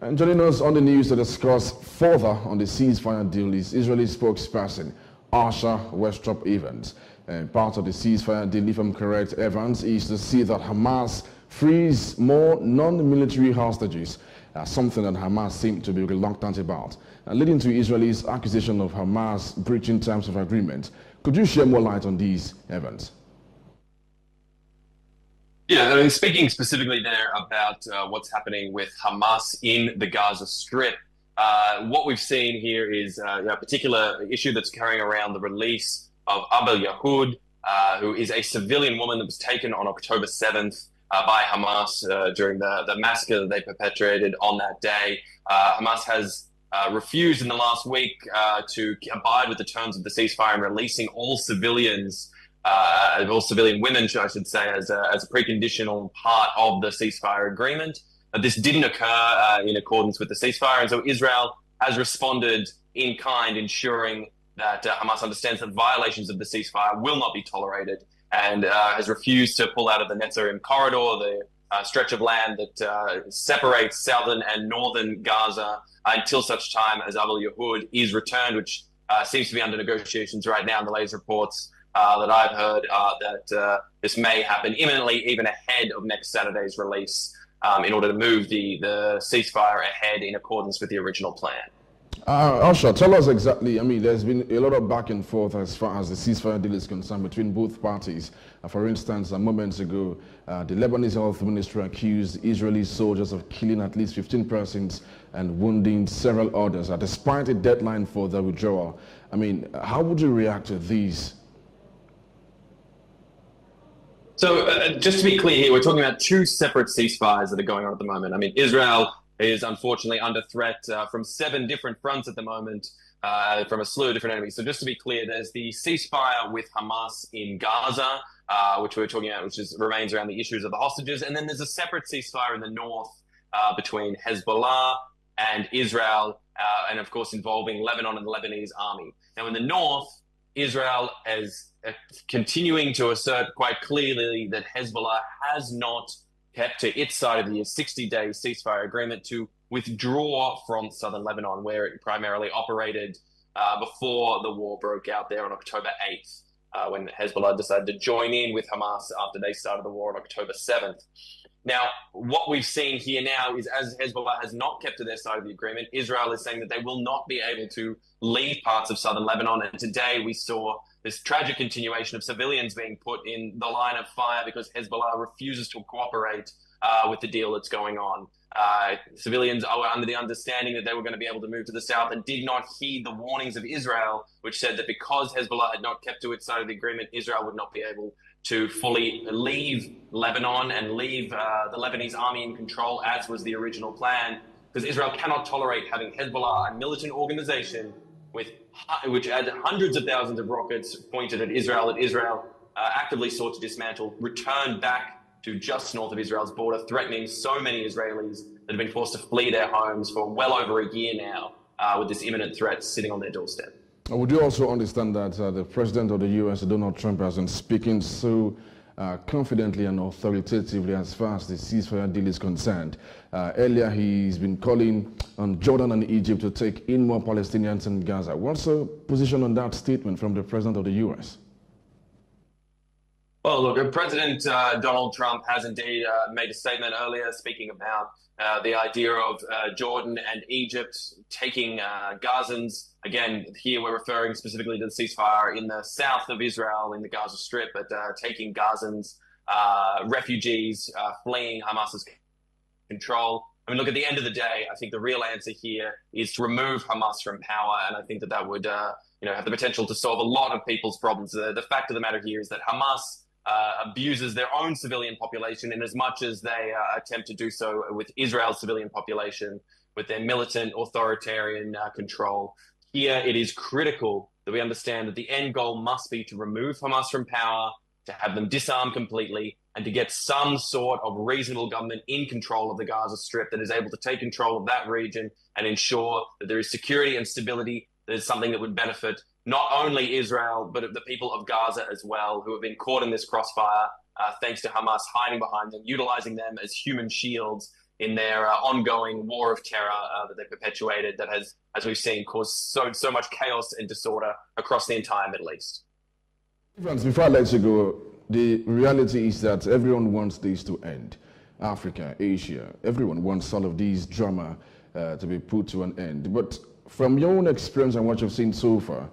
And joining us on the news to discuss further on the ceasefire deal is Israeli spokesperson Westropp-Evans. Part of the ceasefire deal, if I'm correct, Evans, is to see that Hamas frees more non-military hostages, something that Hamas seemed to be reluctant about, leading to Israel's accusation of Hamas breaching terms of agreement. Could you share more light on these, Evans? Yeah, I mean, speaking specifically there about what's happening with Hamas in the Gaza Strip, what we've seen here is a particular issue that's carrying around the release of Abel Yahud, who is a civilian woman that was taken on October 7th by Hamas during the massacre that they perpetrated on that day. Hamas has refused in the last week to abide with the terms of the ceasefire and releasing all civilians, all civilian women, I should say, as a preconditional part of the ceasefire agreement. This didn't occur in accordance with the ceasefire, and so Israel has responded in kind, ensuring that Hamas understands that violations of the ceasefire will not be tolerated, and has refused to pull out of the Netzarim corridor, the stretch of land that separates southern and northern Gaza, until such time as Abel Yahud is returned, which seems to be under negotiations right now. In the latest reports that I've heard that this may happen imminently, even ahead of next Saturday's release, in order to move the ceasefire ahead in accordance with the original plan. Asha, tell us exactly, I mean, there's been a lot of back and forth as far as the ceasefire deal is concerned between both parties. For instance, moments ago, the Lebanese health ministry accused Israeli soldiers of killing at least 15 persons and wounding several others, despite a deadline for the withdrawal. I mean, how would you react to these? So just to be clear here, we're talking about two separate ceasefires that are going on at the moment. I mean, Israel is unfortunately under threat from 7 different fronts at the moment, from a slew of different enemies. So just to be clear, there's the ceasefire with Hamas in Gaza, which we're talking about, which remains around the issues of the hostages. And then there's a separate ceasefire in the north between Hezbollah and Israel, and of course involving Lebanon and the Lebanese army. Now in the north, Israel is continuing to assert quite clearly that Hezbollah has not kept to its side of the 60-day ceasefire agreement to withdraw from southern Lebanon, where it primarily operated before the war broke out there on October 8th, when Hezbollah decided to join in with Hamas after they started the war on October 7th. Now, what we've seen here now is, as Hezbollah has not kept to their side of the agreement, Israel is saying that they will not be able to leave parts of southern Lebanon. And today we saw this tragic continuation of civilians being put in the line of fire because Hezbollah refuses to cooperate with the deal that's going on. Civilians are under the understanding that they were going to be able to move to the south and did not heed the warnings of Israel, which said that because Hezbollah had not kept to its side of the agreement, Israel would not be able to fully leave Lebanon and leave the Lebanese army in control, as was the original plan, because Israel cannot tolerate having Hezbollah, a militant organization which had hundreds of thousands of rockets pointed at Israel, that Israel actively sought to dismantle, return back to just north of Israel's border, threatening so many Israelis that have been forced to flee their homes for well over a year now, with this imminent threat sitting on their doorstep. Would you also understand that the president of the U.S., Donald Trump, has been speaking so confidently and authoritatively as far as the ceasefire deal is concerned? Earlier, he's been calling on Jordan and Egypt to take in more Palestinians in Gaza. What's your position on that statement from the president of the U.S.? Well, look, President Donald Trump has indeed made a statement earlier speaking about the idea of Jordan and Egypt taking Gazans. Again, here we're referring specifically to the ceasefire in the south of Israel, in the Gaza Strip, but taking Gazans, refugees fleeing Hamas's control. I mean, look, at the end of the day, I think the real answer here is to remove Hamas from power, and I think that would have the potential to solve a lot of people's problems. The fact of the matter here is that Hamas abuses their own civilian population in as much as they attempt to do so with Israel's civilian population, with their militant authoritarian control. Here, it is critical that we understand that the end goal must be to remove Hamas from power, to have them disarmed completely, and to get some sort of reasonable government in control of the Gaza Strip that is able to take control of that region and ensure that there is security and stability. That is something that would benefit not only Israel, but the people of Gaza as well, who have been caught in this crossfire, thanks to Hamas hiding behind them, utilizing them as human shields in their ongoing war of terror that they perpetuated that has, as we've seen, caused so much chaos and disorder across the entire Middle East. Before I let you go, the reality is that everyone wants this to end. Africa, Asia, everyone wants all of these drama to be put to an end. But from your own experience and what you've seen so far,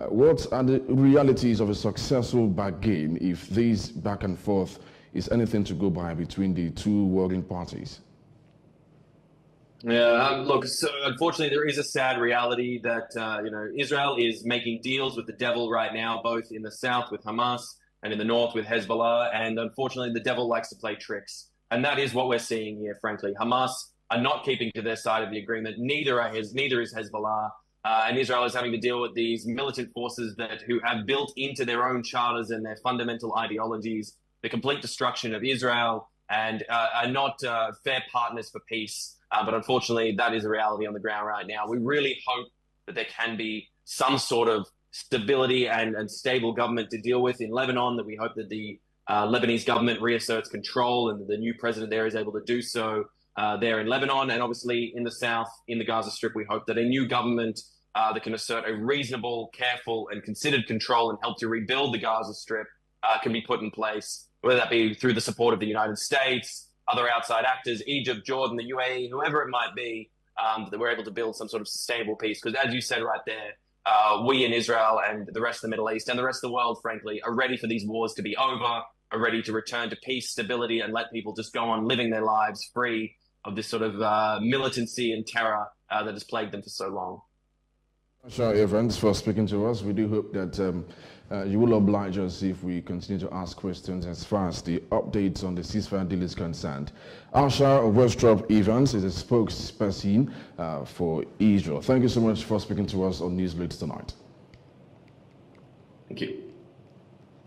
what are the realities of a successful bargain if this back and forth is anything to go by between the two warring parties? Yeah, look, so unfortunately, there is a sad reality that, Israel is making deals with the devil right now, both in the south with Hamas and in the north with Hezbollah. And unfortunately, the devil likes to play tricks. And that is what we're seeing here, frankly. Hamas are not keeping to their side of the agreement. Neither is Hezbollah. And Israel is having to deal with these militant forces who have built into their own charters and their fundamental ideologies the complete destruction of Israel and are not fair partners for peace. But unfortunately, that is a reality on the ground right now. We really hope that there can be some sort of stability and stable government to deal with in Lebanon, that we hope that the Lebanese government reasserts control and the new president there is able to do so there in Lebanon. And obviously in the south, in the Gaza Strip, we hope that a new government that can assert a reasonable, careful and considered control and help to rebuild the Gaza Strip can be put in place, whether that be through the support of the United States, other outside actors, Egypt, Jordan, the UAE, whoever it might be, that we're able to build some sort of sustainable peace. Because as you said right there, we in Israel and the rest of the Middle East and the rest of the world, frankly, are ready for these wars to be over, are ready to return to peace, stability, and let people just go on living their lives free of this sort of militancy and terror that has plagued them for so long. Westropp-Evans, for speaking to us. We do hope that you will oblige us if we continue to ask questions as far as the updates on the ceasefire deal is concerned. Westropp-Evans is a spokesperson for Israel. Thank you so much for speaking to us on News Leads tonight. Thank you.